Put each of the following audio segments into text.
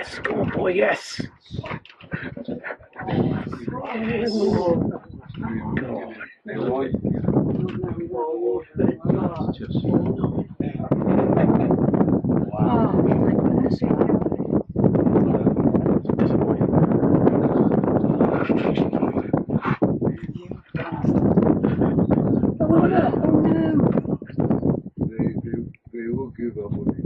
Yes, come on, boy, yes. They will give up on it.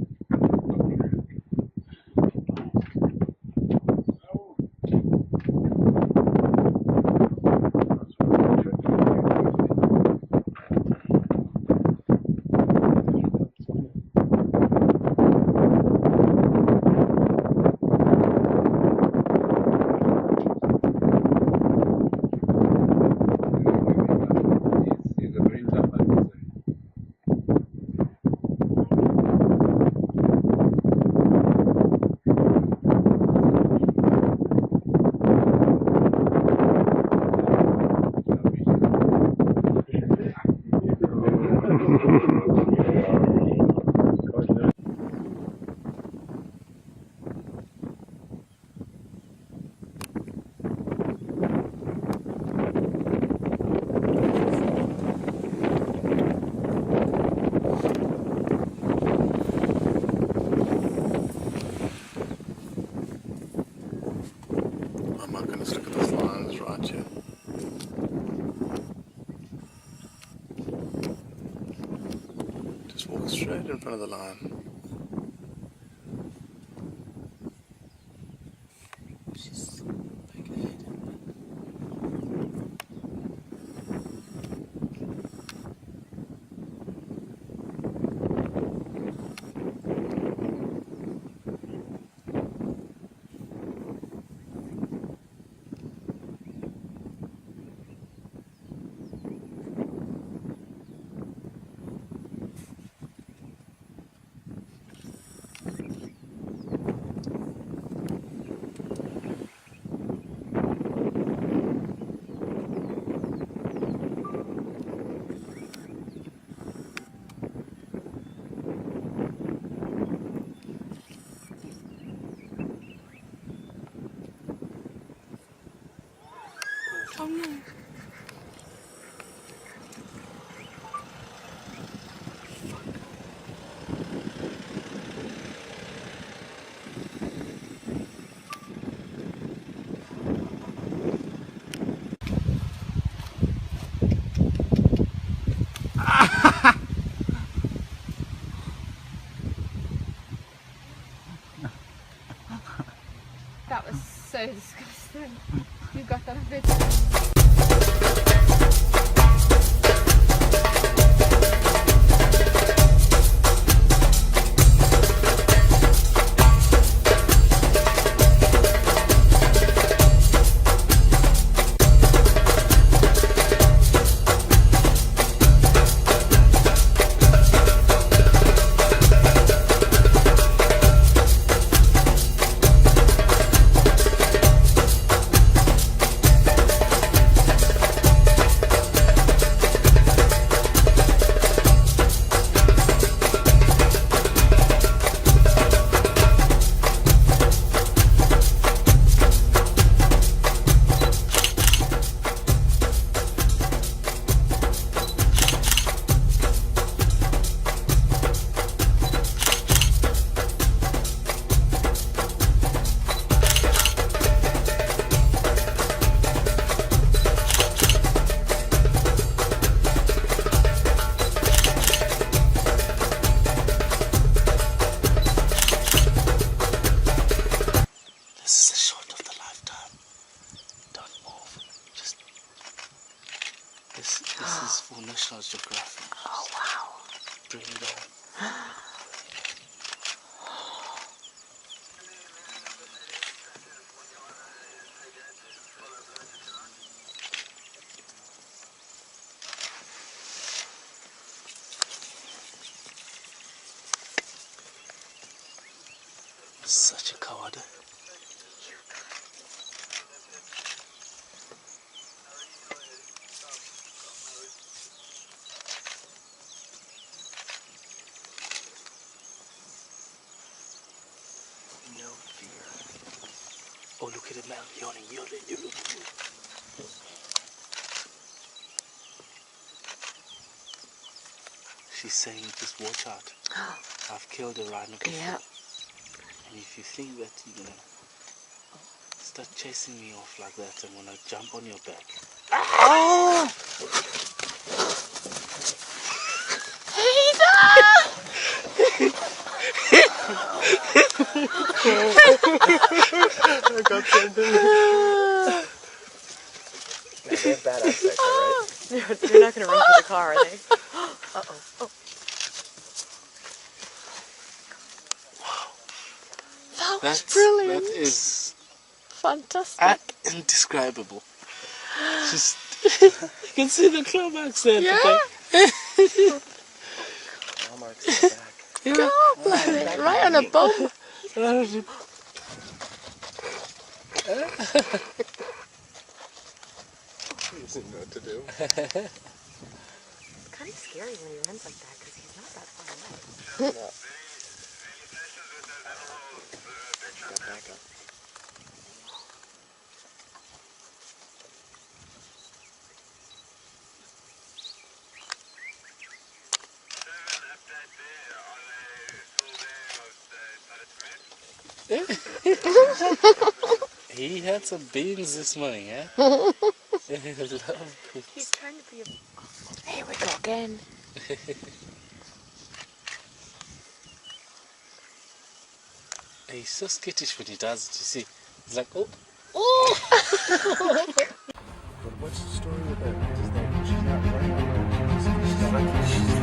It's a green Japanese. Oh my goodness, look at those lines right here. Just walk straight in front of the line. Just back ahead. Oh no. That was so disgusting. You got that on video. This is a shot of the lifetime. Don't move. Just this is for National Geographic. Oh wow. Bring it on. Such a coward. No fear. Mel, yawning. She's saying, just watch out. I've killed a rhino before. Yeah. And if you think that you're gonna start chasing me off like that, I'm gonna jump on your back. Oh! I got something. They're badass like that, right? They're not going to run for the car, are they? Uh-oh. Oh. That was brilliant. That is Fantastic. indescribable. Just you can see the claw marks there. Yeah. Claw marks in the back. God bless it. Right on a bum. He doesn't know what to do. It's kind of scary when he runs like that because he's not that far away. No. Got back up. He had some beans this morning, eh? He's trying to be a... Here we go again. He's so skittish when he does it, you see. He's like, oh. But what's the story with her? Just that she's not right. She's not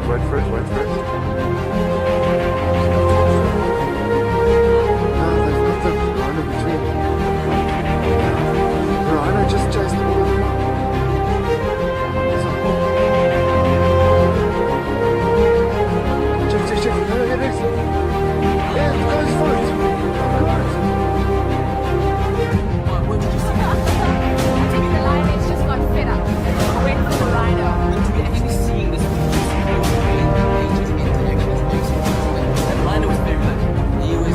Wait for it. No, there's nothing. Rhino between. Rhino just chased the one. There's a hole. Check. No, it is. Yeah, the guy's fine. What did you see? The lion is just got fed up. Went for the rhino. To be actually seeing this interaction is excellent. And Rhino was very like, he was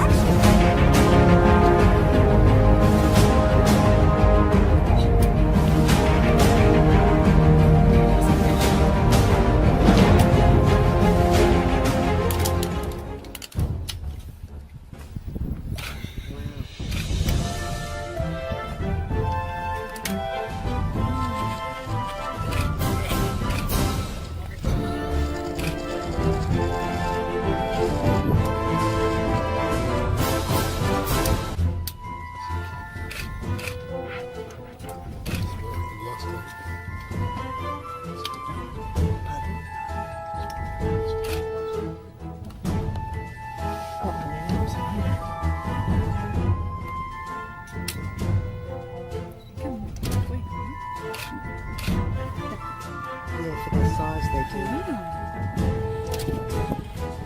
Yeah, for the size they do.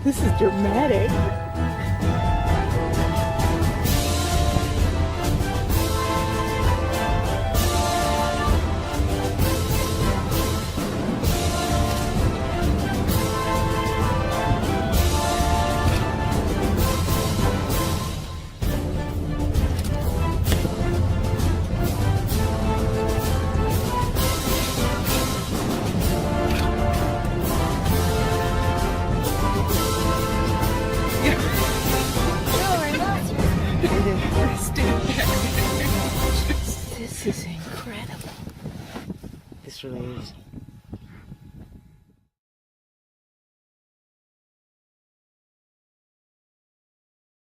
This is dramatic. This is incredible. This really is.